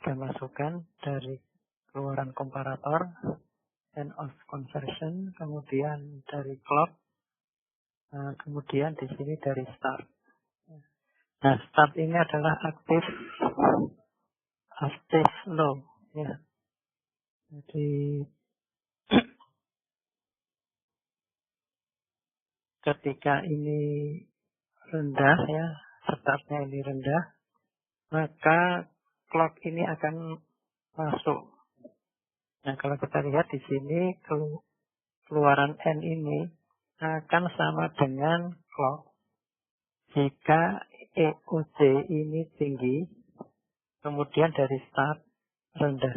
3 masukan dari keluaran komparator, end of conversion, kemudian dari clock, kemudian di sini dari start. Nah, start ini adalah active low, ya. Jadi ketika ini rendah, ya, startnya ini rendah, maka clock ini akan masuk. Nah, kalau kita lihat di sini keluaran N ini akan sama dengan clock jika EOC ini tinggi, kemudian dari start rendah.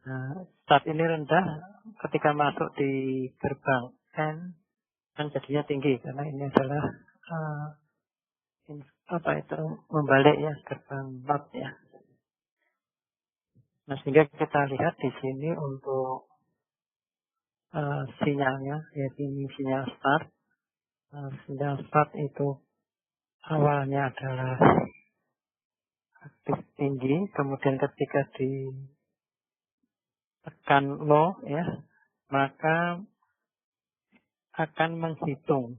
Nah, start ini rendah, ketika masuk di gerbang N kan jadinya tinggi karena ini adalah membalik, ya, gerbang not, ya. Nah, sehingga kita lihat di sini untuk sinyalnya, yaitu ini sinyal start. Sinyal start itu awalnya adalah aktif tinggi, kemudian ketika ditekan low, ya, maka akan menghitung,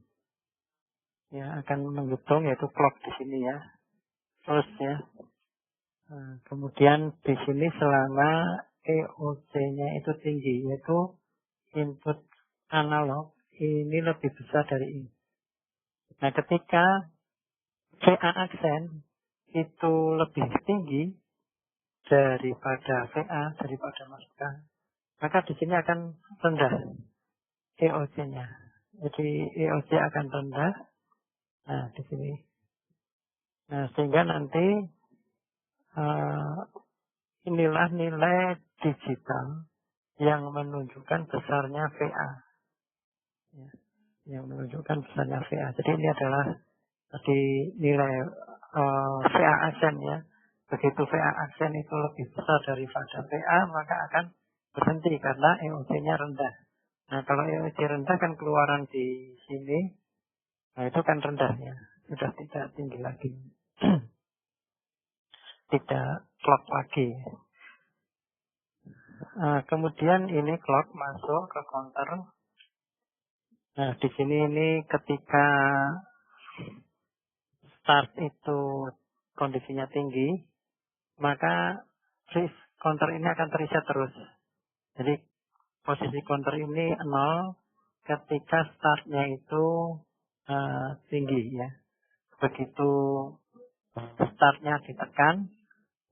ya, yaitu clock di sini, ya, terus, ya. Kemudian di sini selama EOC-nya itu tinggi, yaitu input analog ini lebih besar dari ini. Nah, ketika VA aksen itu lebih tinggi daripada masukan, maka di sini akan rendah EOC-nya. Jadi EOC akan rendah. Nah, di sini. Nah, sehingga nanti inilah nilai digital yang menunjukkan besarnya VA. Ya, yang menunjukkan besarnya VA. Jadi ini adalah tadi nilai VA aksen, ya. Begitu VA aksen itu lebih besar daripada VA, maka akan berhenti karena EOC-nya rendah. Nah, kalau EOC rendah kan keluaran di sini, nah itu kan rendah, ya. Sudah tidak tinggi lagi. Tidak clock lagi. Kemudian ini clock masuk ke counter. Nah, di sini ini ketika start itu kondisinya tinggi, maka counter ini akan terreset terus. Jadi posisi counter ini 0 ketika startnya itu tinggi, ya. Begitu startnya ditekan,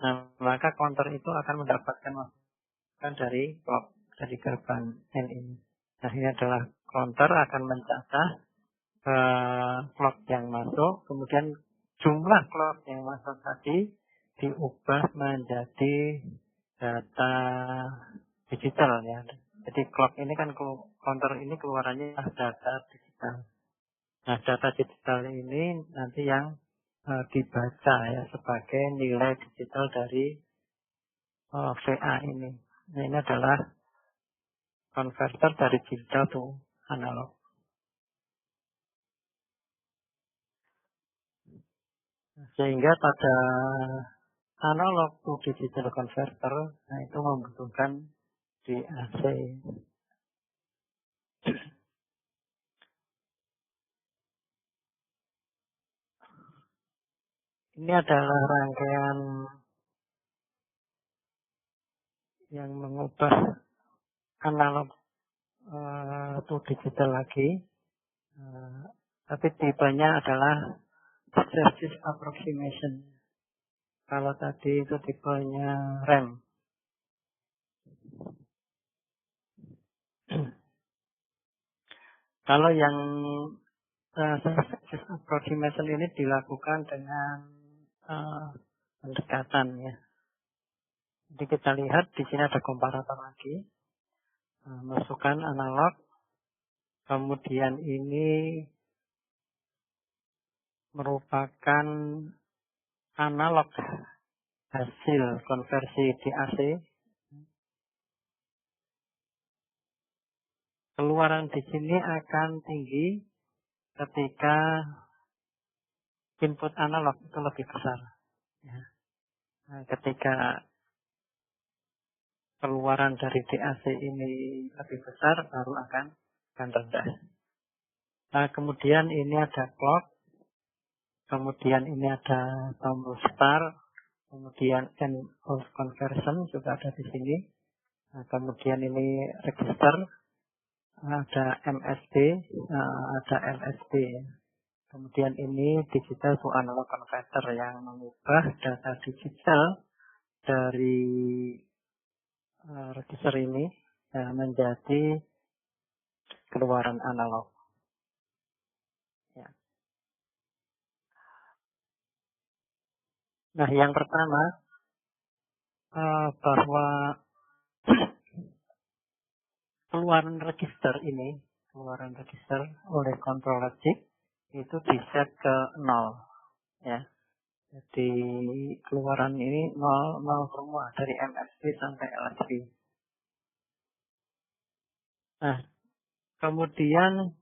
nah, maka counter itu akan mendapatkan masukan dari clock, dari gerbang N ini. Nah, ini adalah counter akan mencatat clock yang masuk, kemudian jumlah clock yang masuk tadi diubah menjadi data digital, ya. Jadi clock ini kan counter ini keluarannya data digital. Nah, data digital ini nanti yang dibaca, ya, sebagai nilai digital dari VA ini. Nah, ini adalah konverter dari digital to analog. Sehingga pada analog to digital converter, nah itu membutuhkan DAC. Ini adalah rangkaian yang mengubah analog to digital lagi. Tapi tipenya adalah successive approximation. Kalau tadi itu tipenya RAM. Kalau yang successive approximation ini dilakukan dengan pendekatan, ya. Jadi kita lihat di sini ada komparator lagi. Masukkan analog. Kemudian ini merupakan analog hasil konversi DAC. Keluaran di sini akan tinggi ketika input analog itu lebih besar. Ya. Nah, ketika keluaran dari DAC ini lebih besar, baru akan rendah. Nah, kemudian ini ada clock, kemudian ini ada tombol start, kemudian end of conversion juga ada di sini. Nah, kemudian ini register, ada MSB, ada LSB. Kemudian ini digital to analog converter yang mengubah data digital dari register ini menjadi keluaran analog. Ya. Nah, yang pertama bahwa keluaran register oleh control logic itu diset ke 0, ya. Jadi keluaran ini 0 semua dari MSB sampai LSB. Nah, kemudian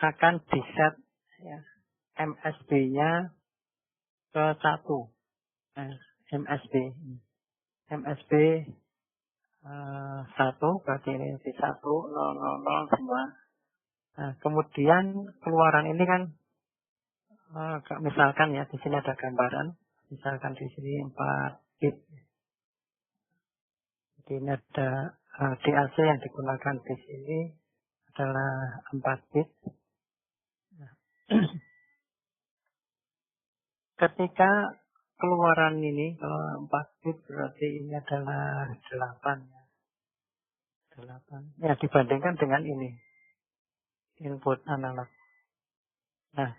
akan diset, ya, MSB-nya ke 1. MSB 1 berarti ini di 1 0 semua. Nah, kemudian keluaran ini kan misalkan ya di sini ada gambaran, misalkan di sini 4 bit. Jadi ini ada DAC yang digunakan di sini adalah 4 bit. Nah, ketika keluaran ini kalau 4 bit berarti ini adalah 8. 8. Ya, dibandingkan dengan ini input analog. Nah,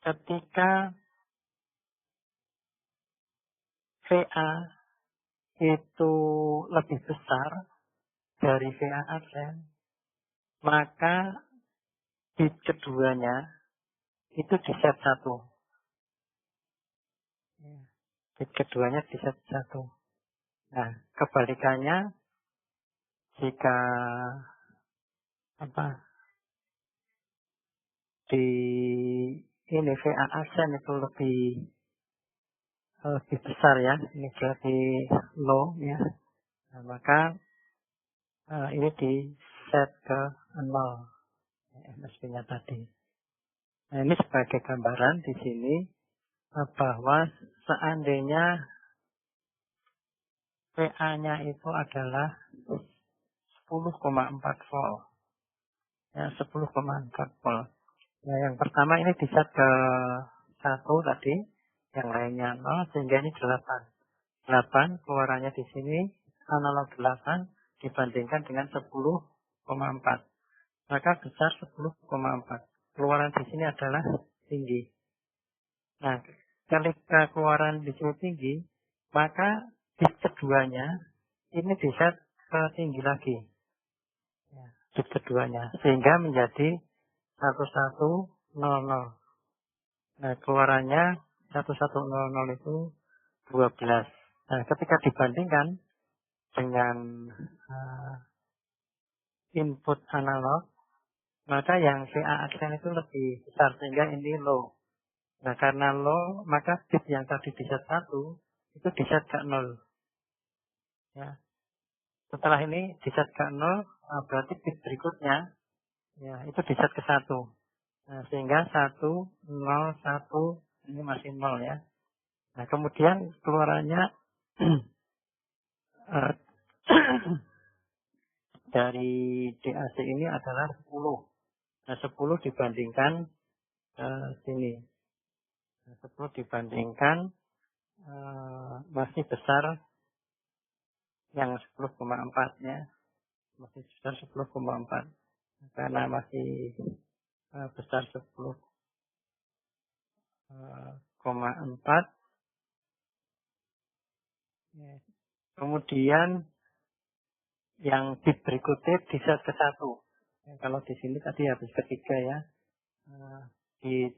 ketika VA itu lebih besar dari VA absen, maka bit keduanya itu di set 1. Bit keduanya di set 1. Nah, kebalikannya jika di ini VA absen itu lebih besar, ya, ini berarti low, ya. Nah, maka ini di set ke 0 MSB-nya tadi. Nah, ini sebagai gambaran di sini bahwa seandainya VA-nya itu adalah 10,4 volt. Ya, 10,4 volt. Ya, yang pertama ini di set ke 1 tadi, yang lainnya 0, sehingga ini 8. 8 keluarannya di sini analog 8 dibandingkan dengan 10,4. Maka besar 10,4. Keluaran di sini adalah tinggi. Nah, ketika keluaran di sini tinggi, maka bit keduanya ini diset ke tinggi lagi. Ya, bit keduanya. Sehingga menjadi 1100. Nah, keluarannya 1100 itu 12. Nah, ketika dibandingkan dengan input analog, maka yang VA aksen itu lebih besar, sehingga ini low. Nah, karena low, maka bit yang tadi di set 1 itu di set ke 0. Ya. Setelah ini di set ke 0, berarti bit berikutnya ya itu di set ke 1. Nah, sehingga 1, 0, 1 ini masih 0, ya. Nah, kemudian keluarannya dari DAC ini adalah 10. Nah, 10 dibandingkan sini. Nah, 10 dibandingkan masih besar yang 10,4, ya. Masih besar 10,4. Karena masih besar 10,4. Ya. Kemudian yang bit berikutnya di set ke 1. Ya, kalau di sini tadi habis ketiga, ya. Di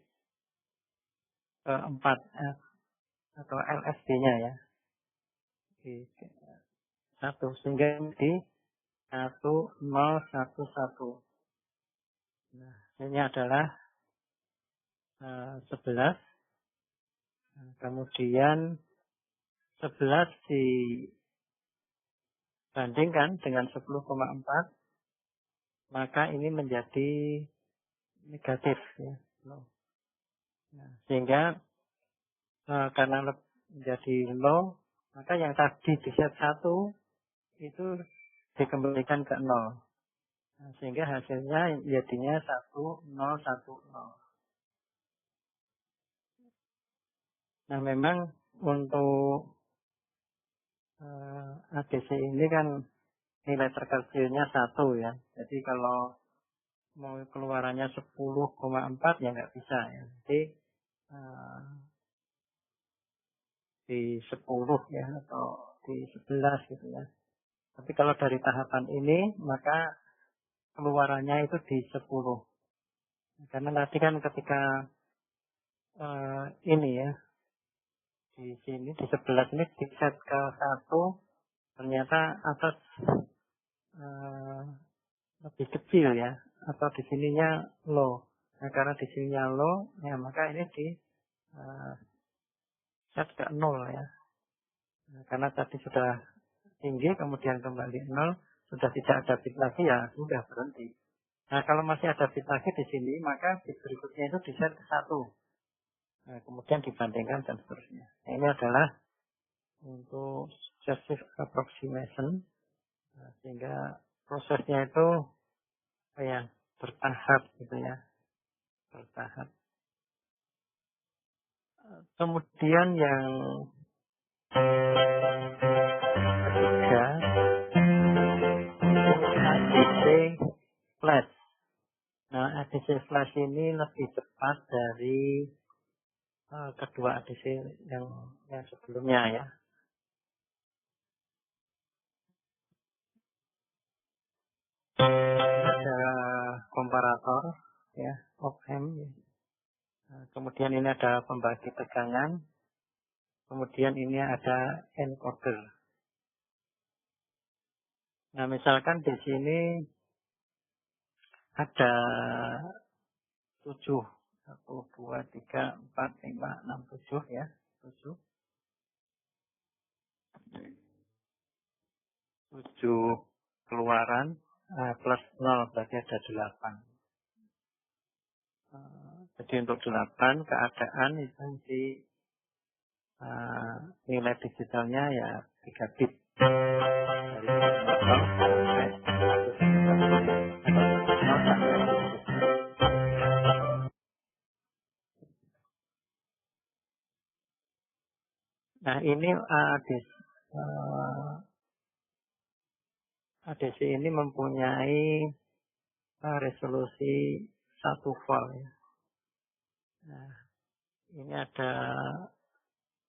keempat atau LSD-nya, ya. Di 1. Sehingga di 1011. Nah, ini adalah 11. Nah, kemudian 11 bandingkan dengan 10,4, maka ini menjadi negatif ya. Nah, sehingga karena menjadi low, maka yang tadi di set 1 itu dikembalikan ke 0. Nah, sehingga hasilnya jadinya 1, 0, 1, 0. Nah, memang untuk ADC ini kan nilai terkecilnya 1 ya. Jadi kalau mau keluarannya 10,4 ya nggak bisa ya. Jadi di 10 ya atau di 11 gitu ya. Tapi kalau dari tahapan ini maka keluarannya itu di 10. Karena nanti kan ketika ini ya di sini di 11 ini di set ke 1 ternyata atas lebih kecil ya, atau di sininya low. Nah, karena di sininya low, ya maka ini di set ke 0 ya. Nah, karena tadi sudah tinggi, kemudian kembali 0, sudah tidak ada bit lagi ya, sudah berhenti. Nah, kalau masih ada bit lagi di sini, maka bit berikutnya itu di set ke 1. Nah, kemudian dibandingkan dan seterusnya. Nah, ini adalah untuk successive approximation. Nah, sehingga prosesnya itu ya bertahap gitu ya, bertahap. Kemudian yang ketiga, ADC flash. Nah, ADC flash ini lebih cepat dari kedua ADC yang sebelumnya ya. Ada komparator ya, op-amp. Ya. Nah, kemudian ini ada pembagi tegangan. Kemudian ini ada encoder. Nah, misalkan di sini ada 7, 1, 2, 3, 4, 5, 6, 7 ya. 7 keluaran plus 0 berarti ada 8. Jadi untuk 8 keadaan itu di nilai digitalnya ya 3 bit. Dari 0 sampai 0 sampai 7. Nah, ini ADC ini mempunyai resolusi 1 volt ya. Nah, ini ada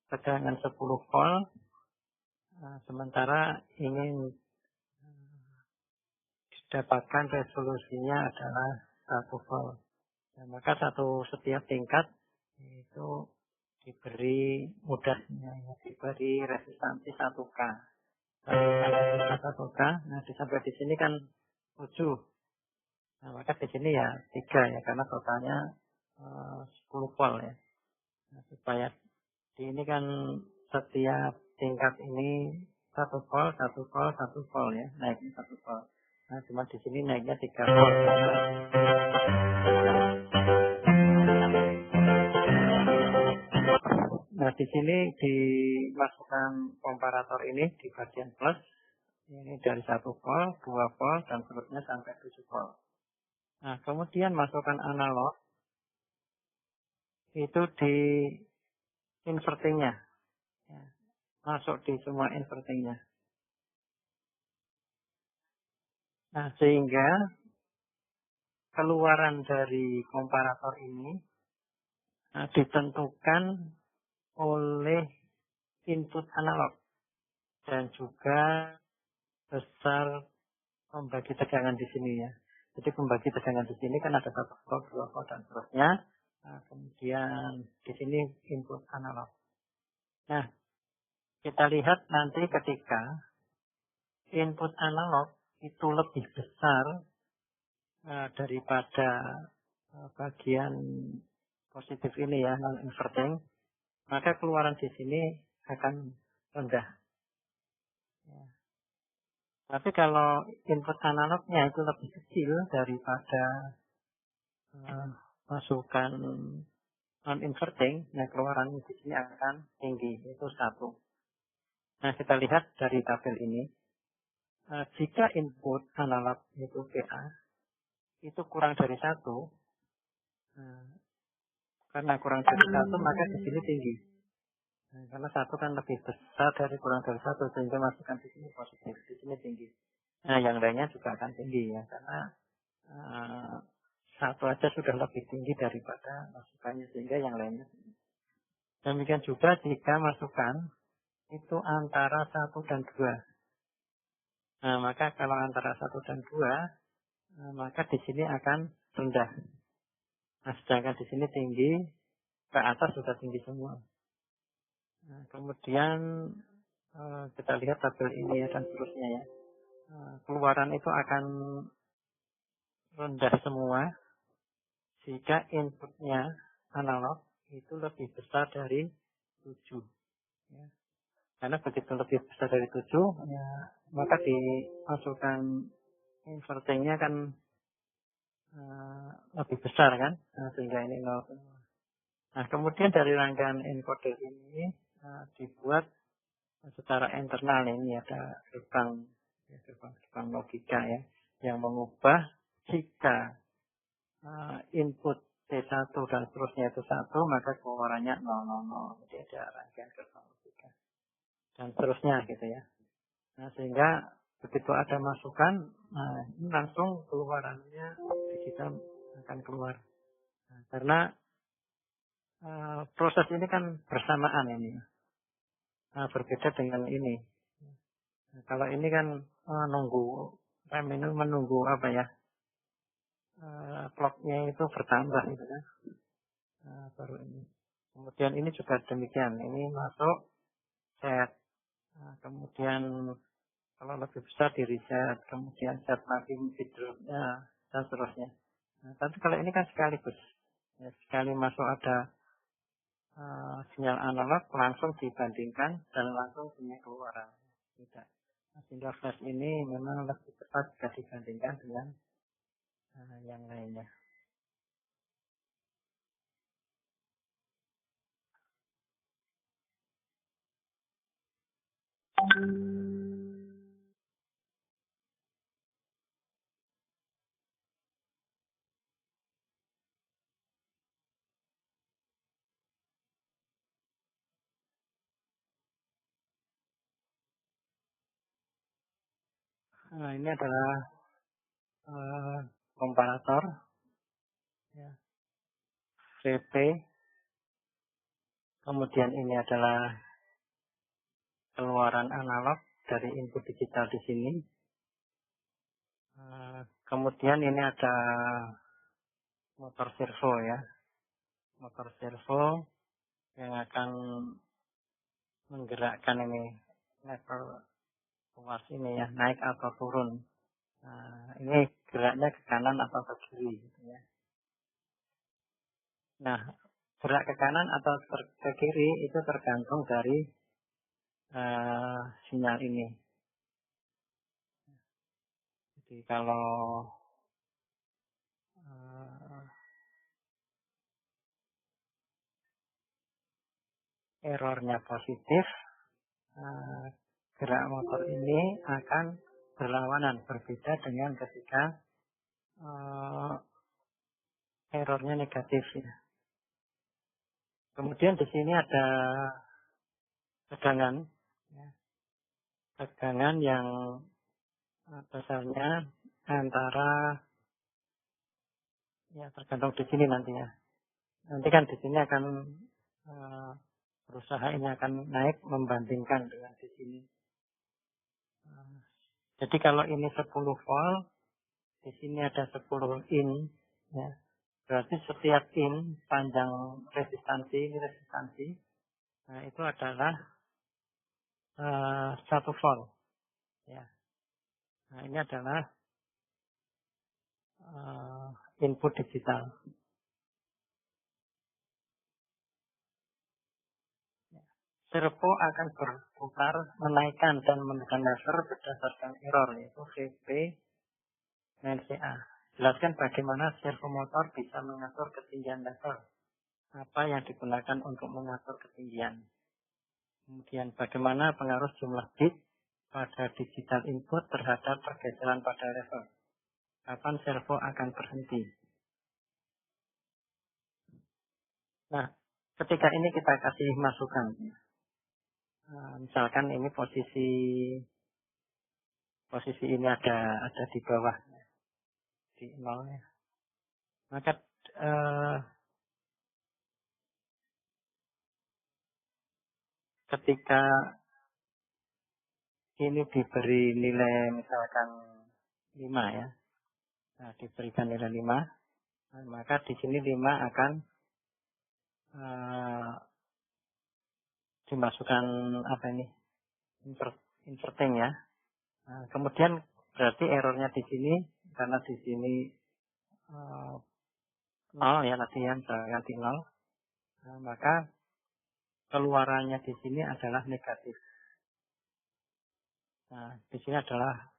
tegangan 10 volt. Sementara ini didapatkan resolusinya adalah 1 volt. Nah, maka setiap tingkat itu diberi mudahnya, ya, diberi resistansi 1K. 1K. Nah, sampai di sini kan 7. Nah, maka di sini ya 3 ya, karena totalnya 10 volt ya. Nah, supaya di ini kan setiap tingkat ini 1 volt, 1 volt, 1 volt ya, naiknya 1 volt. Nah, cuma di sini naiknya 3 volt. Nah, di sini dimasukkan komparator ini di bagian plus. Ini dari 1 volt, 2 volt, dan seterusnya sampai 7 volt. Nah, kemudian masukkan analog. Itu di invertingnya. Ya, masuk di semua invertingnya. Nah, sehingga keluaran dari komparator ini ditentukan oleh input analog dan juga besar pembagi tegangan di sini ya. Jadi pembagi tegangan di sini kan ada 1 volt, 2 volt dan seterusnya. Nah, kemudian di sini input analog. Nah, kita lihat nanti ketika input analog itu lebih besar daripada bagian positif ini ya, non inverting, maka keluaran di sini akan rendah. Ya. Tapi kalau input analognya itu lebih kecil daripada masukan non-inverting, nah keluaran di sini akan tinggi, itu 1. Nah, kita lihat dari tabel ini, jika input analog itu PA, itu kurang dari 1, karena kurang dari 1 maka di sini tinggi. Nah, karena 1 kan lebih besar dari kurang dari 1, sehingga masukan di sini positif, di sini tinggi. Nah, yang lainnya juga akan tinggi ya, karena 1 aja sudah lebih tinggi daripada masukannya, sehingga yang lainnya tinggi. Demikian juga jika masukan itu antara 1 dan 2. Nah, maka kalau antara 1 dan 2, maka di sini akan rendah. Nah, sedangkan di sini tinggi, ke atas sudah tinggi semua. Nah, kemudian kita lihat tabel ini ya, dan seterusnya ya. Keluaran itu akan rendah semua jika inputnya analog itu lebih besar dari 7. Ya. Karena begitu lebih besar dari 7, ya, maka dimasukkan invertingnya kan lebih besar kan, sehingga ini 0. Nah, kemudian dari rangkaian encoder ini dibuat secara internal, ini ada gerbang logika ya, yang mengubah jika input T1 dan seterusnya itu 1, maka keluarannya 000. Jadi ada rangkaian gerbang logika dan seterusnya gitu ya. Nah, sehingga begitu ada masukan, ini langsung keluarannya digital akan keluar. Nah, karena proses ini kan bersamaan ini. Berbeda dengan ini. Nah, kalau ini kan menunggu apa ya, clocknya itu bertambah gitu kan. Baru ini. Kemudian ini juga demikian. Ini masuk set. Kemudian kalau lebih besar di reset. Kemudian set lagi feedbacknya dan seterusnya. Nah, tapi kalau ini kan sekaligus. Ya, sekali masuk ada sinyal analog langsung dibandingkan dan langsung punya keluaran. Tidak. Nah, sehingga flash ini memang lebih cepat jika dibandingkan dengan yang lainnya. Nah, ini adalah komparator ya, VP. Kemudian ini adalah keluaran analog dari input digital di sini. Kemudian ini ada motor servo ya, motor servo yang akan menggerakkan ini level ruas ini ya, naik atau turun. Ini geraknya ke kanan atau ke kiri gitu ya. Nah, gerak ke kanan atau ke kiri itu tergantung dari sinyal ini. Jadi kalau errornya positif, gerak motor ini akan berlawanan, berbeda dengan ketika errornya negatif ya. Kemudian di sini ada tegangan, ya. Tegangan yang besarnya antara, ya tergantung di sini nanti ya. Nanti kan di sini akan berusaha ini akan naik membandingkan dengan di sini. Jadi kalau ini 10 volt, di sini ada 10 in, ya. Berarti setiap in panjang resistansi, nah itu adalah 1 volt. Ya. Nah ini adalah input digital. servo akan berputar menaikkan dan menurunkan lever berdasarkan error, yaitu VP dan CA. Jelaskan bagaimana servo motor bisa mengatur ketinggian lever. Apa yang digunakan untuk mengatur ketinggian. Kemudian bagaimana pengaruh jumlah bit pada digital input terhadap pergeseran pada lever. Kapan servo akan berhenti. Nah, ketika ini kita kasih masukan. Misalkan ini posisi ini ada di bawah di nol ya. Maka ketika ini diberi nilai misalkan 5 ya. Nah, diberikan nilai 5, maka di sini 5 akan dimasukkan apa ini? Inverting ya. Nah, kemudian berarti errornya di sini karena di sini 0 ya tadi ya, misalkan di 0. Nah, maka keluarannya di sini adalah negatif. Nah, di sini adalah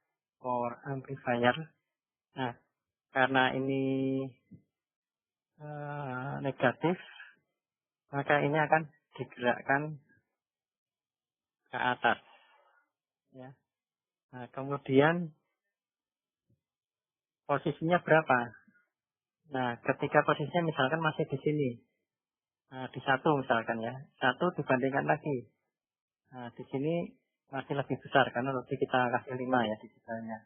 power amplifier. Nah, karena ini negatif, maka ini akan digerakkan ke atas. Ya. Nah, kemudian posisinya berapa? Nah, ketika posisinya misalkan masih di sini, nah, di 1 misalkan ya, 1 dibandingkan lagi. Nah, di sini masih lebih besar karena lebih kita kasih 5 ya digitalnya.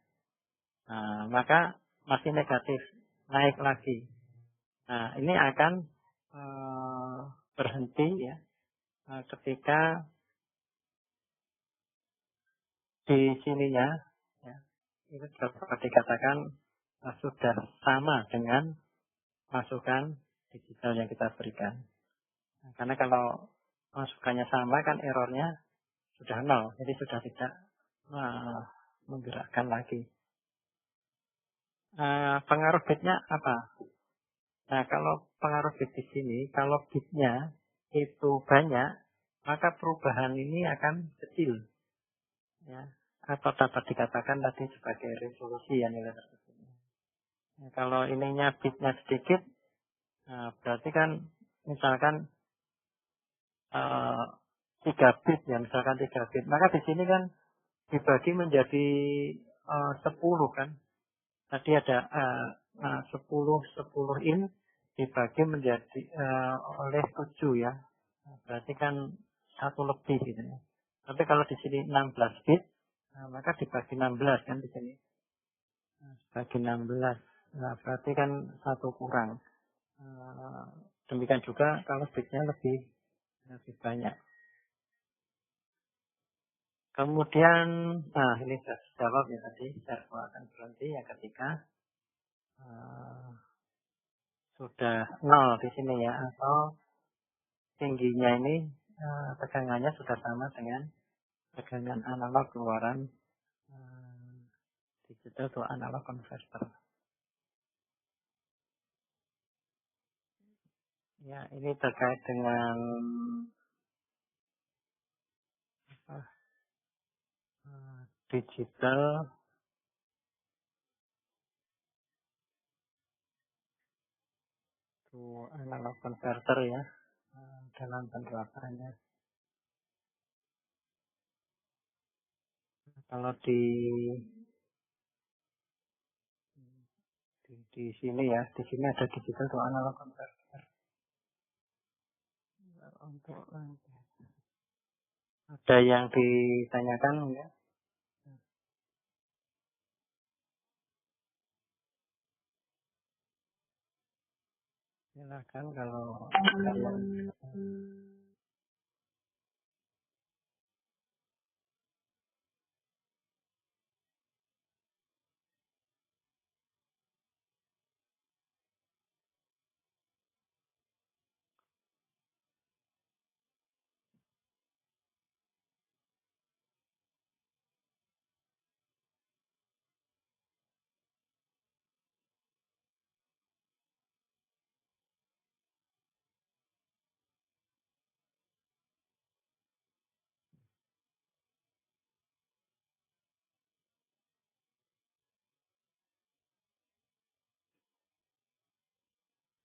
Nah, maka masih negatif, naik lagi. Nah, ini akan berhenti ya ketika di sininya ya, itu dapat dikatakan sudah sama dengan masukan digital yang kita berikan. Nah, karena kalau masukannya sama kan errornya sudah 0, jadi sudah tidak menggerakkan lagi. Pengaruh bitnya apa? Nah, kalau pengaruh bit di sini, kalau bitnya itu banyak, maka perubahan ini akan kecil. Ya, atau dapat dikatakan tadi sebagai resolusi ya nilai tersebut. Nah, kalau ininya bitnya sedikit, nah, berarti kan misalkan 3 bit ya, misalkan 3 bit. Maka di sini kan dibagi menjadi 10 kan. Tadi ada 10 in dibagi menjadi oleh 7 ya. Berarti kan 1 lebih gitu ya. Tapi kalau di sini 16 bit, maka dibagi 16 kan di sini. Bagi 16. Nah, berarti kan 1 kurang. Demikian juga kalau bitnya lebih banyak. Kemudian, nah ini sudah jawab ya tadi, servo akan berhenti ya ketika sudah 0 di sini ya, atau tingginya ini tegangannya sudah sama dengan tegangan analog keluaran digital to analog converter. Ya, ini terkait dengan digital to analog converter ya, dalam penerapannya. Kalau di sini ya, di sini ada digital to analog converter. Untuk ada yang ditanyakan ya? Silakan kalau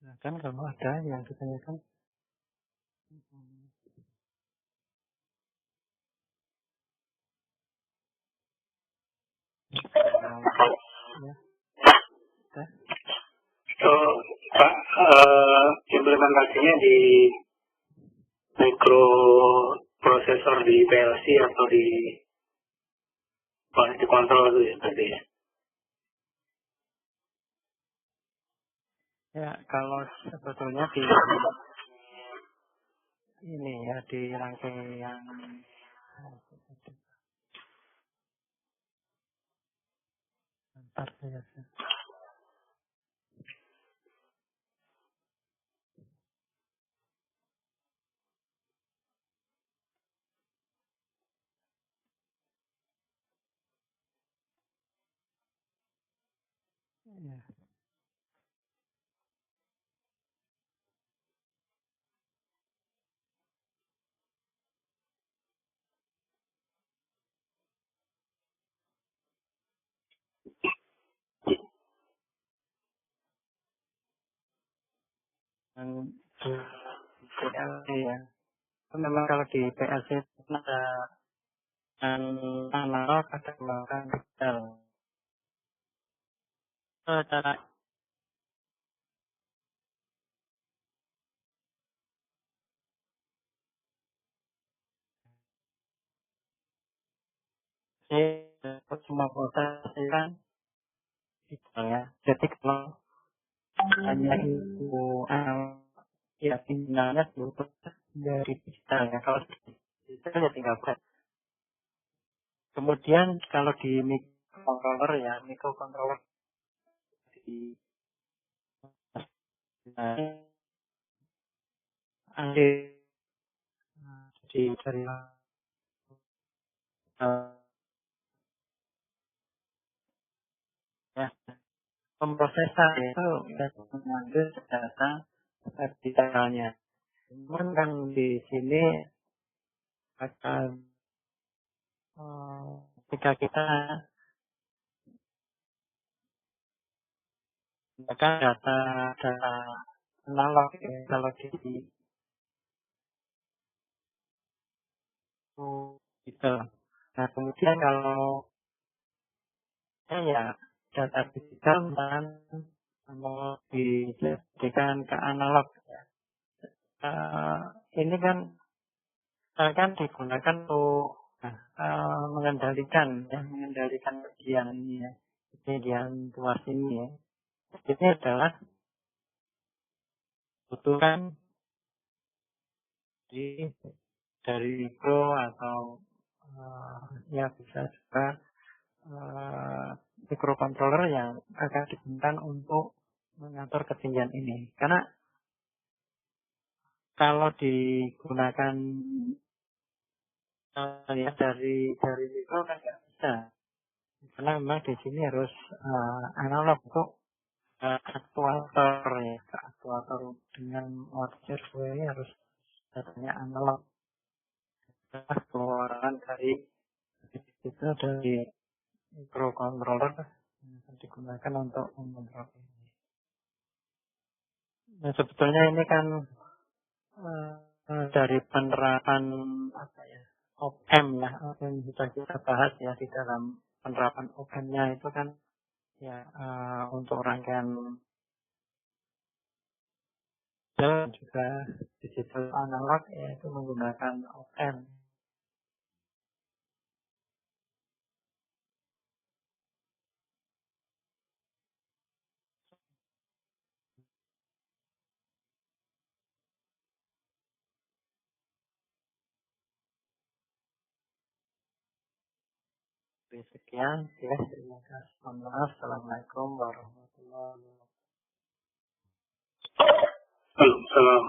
Kan kalau ada yang ditanyakan. Ya, udah. So, Pak, implementasinya di microprosesor di PLC atau di quality control itu ya tadi ya? Ya, kalau sebetulnya di ini ya di rangkaian bentar ya. Ya. Dan di PLC ya. Memang kalau di PLC itu ada analog, ada kembangkan digital. Cara semua proses kan digital ya. Jadi kalau hanya itu ya pimpinannya seluruh dari digital ya. Kalau digital ya tinggal buat. Kemudian kalau di microcontroller ya, microcontroller di ada di dari ya pemrosesan itu mengambil data digitalnya. Cuman kan di sini akan ketika kita menggunakan data analog ya, kalau di gitu. Nah kemudian kalau ya data digital dan mau dijadikan ke analog. Ini kan akan digunakan untuk mengendalikan bagian ini ya, bagian tuas ini ya. Ini adalah butuhkan dari mikro atau ya bisa juga microcontroller yang akan digunakan untuk mengatur ketinggian ini. Karena kalau digunakan ya dari mikro kan nggak bisa. Karena memang di sini harus analog untuk aktuator ya, aktuator dengan watt ini harus datanya analog. Keluaran dari itu dari microcontroller yang digunakan untuk mengontrol ini. Nah sebetulnya ini kan dari penerapan apa ya op-amp ya, yang sudah kita bahas ya di dalam penerapan op-amp-nya itu kan ya untuk rangkaian dan juga digital analog yaitu menggunakan op-amp. Sekian ya, terima kasih. Assalamualaikum warahmatullahi wabarakatuh. Salam.